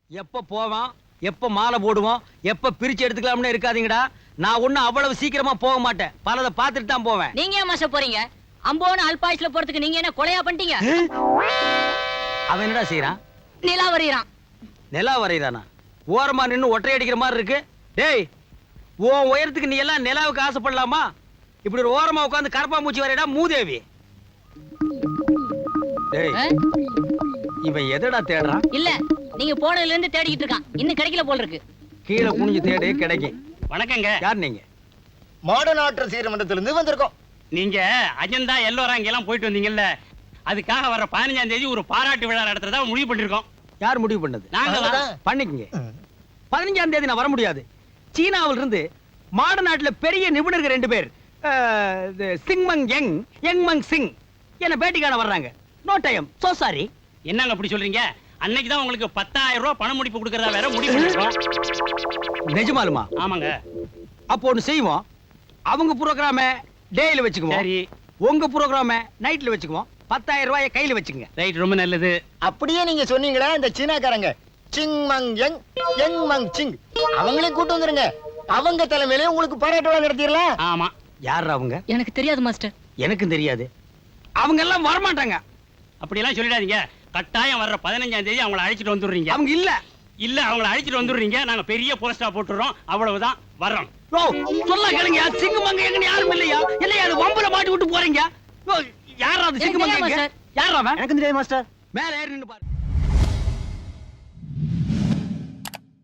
எப்ப போவோம், எப்ப மாலை போடுவோம், எப்ப பிரிச்சு எடுத்துக்கலாம்னு இருக்காதீங்கடா. நான் ஒண்ணும் அவ்வளவு சீக்கிரமா போக மாட்டேன். பலதை பார்த்துட்டு தான் போவேன். நீங்க ஏன் மாச போறீங்க? அம்போன அல்பாயுஸ்ல போறதுக்கு நீங்க என்ன கொலையா பண்ணிட்டீங்க? அவன் என்னடா செய்யறான்? நிலா வரையறான். நிலா வரையறானா? ஓரமா நின்னு ஒற்றை அடிக்கிற மாதிரி இருக்கு. டேய், உன் உயரத்துக்கு நீ எல்லாம் நிலாவுக்கு ஆசைப்படலாமா? இப்படி ஒரு ஓரமா உட்கார்ந்து கரப்பாம்பூச்சி வரையடா மூதேவி. டேய், இவன் எதடா தேடுறான்? இல்ல, நீங்க போனதுல இருந்து தேடிக்கிட்டு இருக்கான். இன்னும் கிடைக்கல போல இருக்கு. கீழே குனிஞ்சு தேடு, கிடைக்கும். வணக்கங்க. யார் நீங்க? மாடர்ன் ஆர்டர் சீரமன்றத்துல இருந்து வந்திருக்கோம். நீங்க அஜந்தா எல்லோராங்க எல்லாம் போயிட்டு வந்தீங்கல்ல, அதுக்காக வர 15ஆம் தேதி ஒரு பாராட்டு விழா நடத்துறதா முடிவு பண்ணிருக்கோம். யார் முடிவு பண்ணது? நாங்க பண்ணிக்கங்க. 15ஆம் தேதி நான் வர முடியாது. சீனாவில இருந்து மாட நாட்டுல பெரிய நிபுணர்கள் 2 பேர், சிங்மங் யங், யங்மங் சிங் என்ன பேட்டி காண வர்றாங்க. No time. So sorry. என்னங்க அப்படி சொல்றீங்க? அன்னைக்கு தான் உங்களுக்கு 10,000 ரூபாய் பண முடிப்பு கொடுக்கறதா வேற முடிவு பண்ணிருக்கோம். நிஜமாலுமா? ஆமாங்க. அப்போ ஒண்ணு செய்வோம். அவங்க புரோகிராம டேல வச்சுக்குவோம். சரி. உங்க புரோகிராம நைட்ல வச்சுக்குவோம். 10,000 ரூபாயை கையில வச்சுக்கங்க. ரைட், ரொம்ப நல்லது. அப்படியே நீங்க சொன்னீங்களா, இந்த சீனாக்காரங்க சிங் மங் யங், யங் மங் சிங் அவங்களே கூட்டு வந்துருங்க. அவங்க தலைமையிலே உங்களுக்கு பாராட்டு விழா நடத்திடலாம். ஆமா. யார் அவங்க? எனக்கு தெரியாது மாஸ்டர். எனக்கும் தெரியாது. அவங்க எல்லாம் வரமாட்டாங்க. அப்படி எல்லாம் சொல்லிடாதீங்க. கட்டாயம் வர்ற 15ஆம் தேதி அவங்கள அழைச்சிட்டு வந்துடுறீங்க. அவங்க இல்ல. இல்ல, அவங்கள அழைச்சிட்டு வந்துடுறீங்க. நாங்க பெரிய போஸ்டா போட்டுறோம். அவ்வளவுதான். வர்றோம். ஓ, சொல்ல கேளுங்க. சிங்கமங்க எங்கன்னு யாரும் இல்லையா? இல்லையா? அது வம்புல மாட்டி விட்டு போறீங்க. யாரா அது? சிங்கமங்க யாரா அவன்? எனக்கு தெரியாது மாஸ்டர். மேல ஏறி நின்னு பாரு.